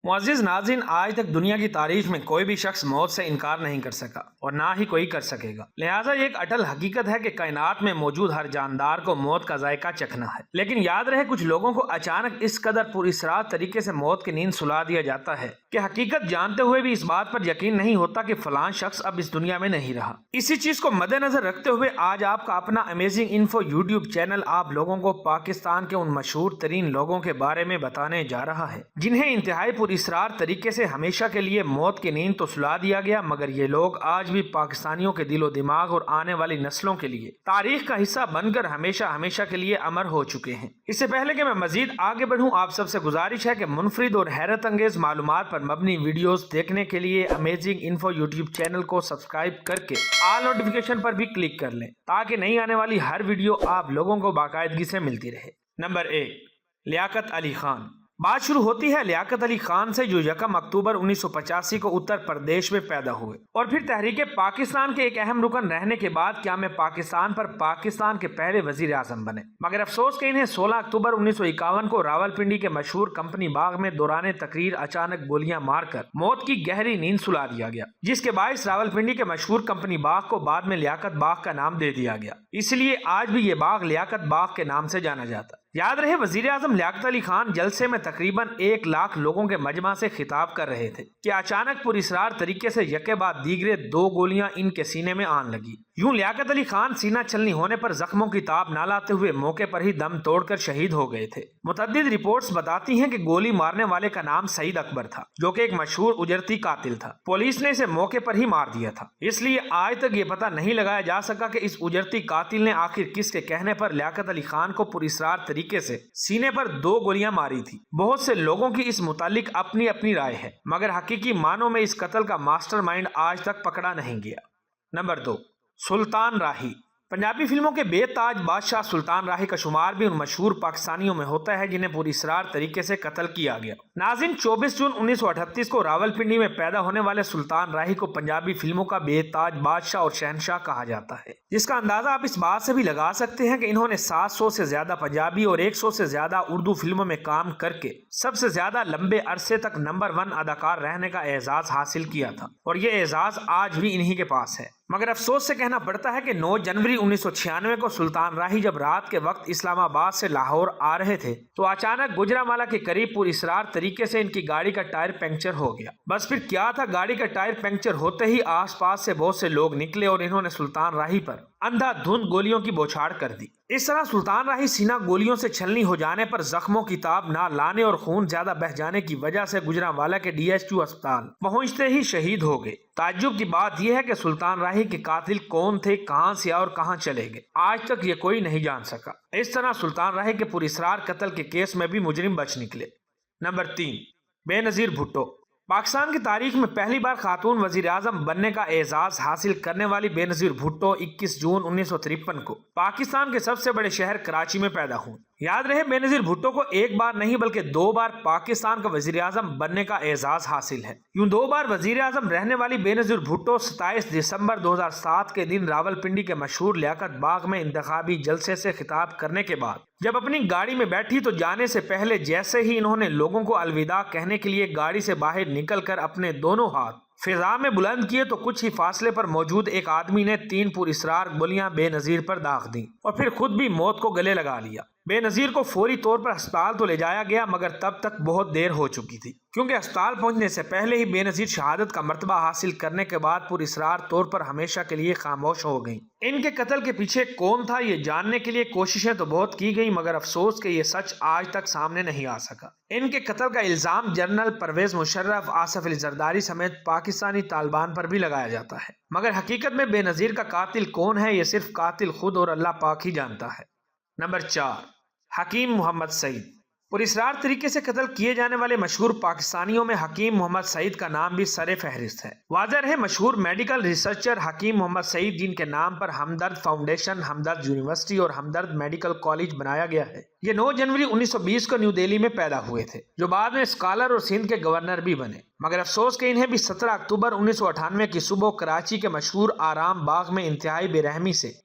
معزز ناظرین، آج تک دنیا کی تاریخ میں کوئی بھی شخص موت سے انکار نہیں کر سکا اور نہ ہی کوئی کر سکے گا۔ لہٰذا یہ ایک اٹل حقیقت ہے کہ کائنات میں موجود ہر جاندار کو موت کا ذائقہ چکھنا ہے۔ لیکن یاد رہے، کچھ لوگوں کو اچانک اس قدر پراسرار طریقے سے موت کی نیند سلا دیا جاتا ہے کہ حقیقت جانتے ہوئے بھی اس بات پر یقین نہیں ہوتا کہ فلاں شخص اب اس دنیا میں نہیں رہا۔ اسی چیز کو مد نظر رکھتے ہوئے آج آپ کا اپنا امیزنگ انفو یوٹیوب چینل آپ لوگوں کو پاکستان کے ان مشہور ترین لوگوں کے بارے میں بتانے جا رہا ہے جنہیں انتہائی پراسرار طریقے سے ہمیشہ کے لیے موت کی نیند تو سلا دیا گیا، مگر یہ لوگ آج بھی پاکستانیوں کے دل و دماغ اور آنے والی نسلوں کے لیے تاریخ کا حصہ بن کر ہمیشہ کے لیے امر ہو چکے ہیں۔ اس سے پہلے کہ میں مزید آگے بڑھوں، آپ سب سے گزارش ہے کہ منفرد اور حیرت انگیز معلومات پر مبنی ویڈیوز دیکھنے کے لیے امیزنگ انفو یوٹیوب چینل کو سبسکرائب کر کے آل نوٹیفیکیشن پر بھی کلک کر لیں تاکہ نئی آنے والی ہر ویڈیو آپ لوگوں کو باقاعدگی سے ملتی رہے۔ نمبر 1، لیاقت علی خان۔ بات شروع ہوتی ہے لیاقت علی خان سے، جو 1 اکتوبر 1985 کو اتر پردیش میں پیدا ہوئے اور پھر تحریک پاکستان کے ایک اہم رکن رہنے کے بعد قیام پاکستان پر پاکستان کے پہلے وزیر اعظم بنے، مگر افسوس کہ انہیں 16 اکتوبر 1951 کو راولپنڈی کے مشہور کمپنی باغ میں دوران تقریر اچانک گولیاں مار کر موت کی گہری نیند سلا دیا گیا، جس کے باعث راولپنڈی کے مشہور کمپنی باغ کو بعد میں لیاقت باغ کا نام دے دیا گیا۔ اس لیے آج بھی یہ باغ لیاقت باغ کے نام سے جانا جاتا ہے۔ یاد رہے، وزیر اعظم لیاقت علی خان جلسے میں تقریباً 1 لاکھ لوگوں کے مجمع سے خطاب کر رہے تھے کہ اچانک پراسرار طریقے سے یکے بعد دیگرے 2 گولیاں ان کے سینے میں آن لگی۔ یوں لیاقت علی خان سینہ چلنی ہونے پر زخموں کی تاب نہ لاتے ہوئے موقع پر ہی دم توڑ کر شہید ہو گئے تھے۔ متعدد رپورٹس بتاتی ہیں کہ گولی مارنے والے کا نام سعید اکبر تھا، جو کہ ایک مشہور اجرتی قاتل تھا۔ پولیس نے اسے موقع پر ہی مار دیا تھا، اس لیے آج تک یہ پتہ نہیں لگایا جا سکا کہ اس اجرتی قاتل نے آخر کس کے کہنے پر لیاقت علی خان کو پراسرار طریقے سے سینے پر 2 گولیاں ماری تھی۔ بہت سے لوگوں کی اس متعلق اپنی رائے ہے، مگر حقیقی معنوں میں اس قتل کا ماسٹر مائنڈ آج تک پکڑا نہیں گیا۔ نمبر 2، سلطان راہی۔ پنجابی فلموں کے بے تاج بادشاہ سلطان راہی کا شمار بھی ان مشہور پاکستانیوں میں ہوتا ہے جنہیں پراسرار طریقے سے قتل کیا گیا۔ ناظرین، 24 جون 1938 کو راولپنڈی میں پیدا ہونے والے سلطان راہی کو پنجابی فلموں کا بے تاج بادشاہ اور شہنشاہ کہا جاتا ہے، جس کا اندازہ آپ اس بات سے بھی لگا سکتے ہیں کہ انہوں نے 700 سے زیادہ پنجابی اور 100 سے زیادہ اردو فلموں میں کام کر کے سب سے زیادہ لمبے عرصے تک نمبر 1 اداکار رہنے کا اعزاز حاصل کیا تھا، اور یہ اعزاز آج بھی انہی کے پاس ہے۔ مگر افسوس سے کہنا پڑتا ہے کہ 9 جنوری 1996 کو سلطان راہی جب رات کے وقت اسلام آباد سے لاہور آ رہے تھے تو اچانک گجرانوالہ کے قریب پراسرار طریقے سے ان کی گاڑی کا ٹائر پنکچر ہو گیا۔ بس پھر کیا تھا، گاڑی کا ٹائر پنکچر ہوتے ہی آس پاس سے بہت سے لوگ نکلے اور انہوں نے سلطان راہی پر اندھا دھند گولیوں کی بوچھاڑ کر دی۔ اس طرح سلطان راہی سینہ گولیوں سے چھلنی ہو جانے پر زخموں کی تاب نہ لانے اور خون زیادہ بہہ جانے کی وجہ سے گجرانوالہ کے DHQ اسپتال پہنچتے ہی شہید ہو گئے۔ تعجب کی بات یہ ہے کہ سلطان راہی کے قاتل کون تھے، کہاں سے اور کہاں چلے گئے، آج تک یہ کوئی نہیں جان سکا۔ اس طرح سلطان راہی کے پراسرار قتل کے کیس میں بھی مجرم بچ نکلے۔ نمبر 3، بے نظیر بھٹو۔ پاکستان کی تاریخ میں پہلی بار خاتون وزیر اعظم بننے کا اعزاز حاصل کرنے والی بے نظیر بھٹو 21 جون 1953 کو پاکستان کے سب سے بڑے شہر کراچی میں پیدا ہوئی۔ یاد رہے، بے نظیر بھٹو کو 1 بار نہیں بلکہ 2 بار پاکستان کا وزیر اعظم بننے کا اعزاز حاصل ہے۔ یوں 2 بار وزیر اعظم رہنے والی بے نظیر بھٹو 27 دسمبر 2007 کے دن راولپنڈی کے مشہور لیاقت باغ میں انتخابی جلسے سے خطاب کرنے کے بعد جب اپنی گاڑی میں بیٹھی تو جانے سے پہلے جیسے ہی انہوں نے لوگوں کو الوداع کہنے کے لیے گاڑی سے باہر نکل کر اپنے دونوں ہاتھ فضا میں بلند کیے تو کچھ ہی فاصلے پر موجود ایک آدمی نے 3 پراسرار گولیاں بے نظیر پر داغ دیں اور پھر خود بھی موت کو گلے لگا لیا۔ بے نظیر کو فوری طور پر ہسپتال تو لے جایا گیا، مگر تب تک بہت دیر ہو چکی تھی، کیونکہ ہسپتال پہنچنے سے پہلے ہی بے نظیر شہادت کا مرتبہ حاصل کرنے کے بعد پراسرار طور پر ہمیشہ کے لیے خاموش ہو گئیں۔ ان کے قتل کے پیچھے کون تھا یہ جاننے کے لیے کوششیں تو بہت کی گئیں، مگر افسوس کہ یہ سچ آج تک سامنے نہیں آ سکا۔ ان کے قتل کا الزام جنرل پرویز مشرف، آصف علی زرداری سمیت پاکستانی طالبان پر بھی لگایا جاتا ہے، مگر حقیقت میں بے نظیر کا قاتل کون ہے یہ صرف قاتل خود اور اللہ پاک ہی جانتا ہے۔ نمبر 4، حکیم محمد سعید۔ پراسرار طریقے سے قتل کیے جانے والے مشہور پاکستانیوں میں حکیم محمد سعید کا نام بھی سر فہرست ہے۔ واضح رہے، مشہور میڈیکل ریسرچر حکیم محمد سعید، جن کے نام پر ہمدرد فاؤنڈیشن، ہمدرد یونیورسٹی اور ہمدرد میڈیکل کالج بنایا گیا ہے، یہ 9 جنوری 1920 کو نیو دہلی میں پیدا ہوئے تھے، جو بعد میں اسکالر اور سندھ کے گورنر بھی بنے۔ مگر افسوس کہ انہیں بھی 17 اکتوبر 1998 کی صبح کراچی کے مشہور آرام باغ میں انتہائی بے رحمی سے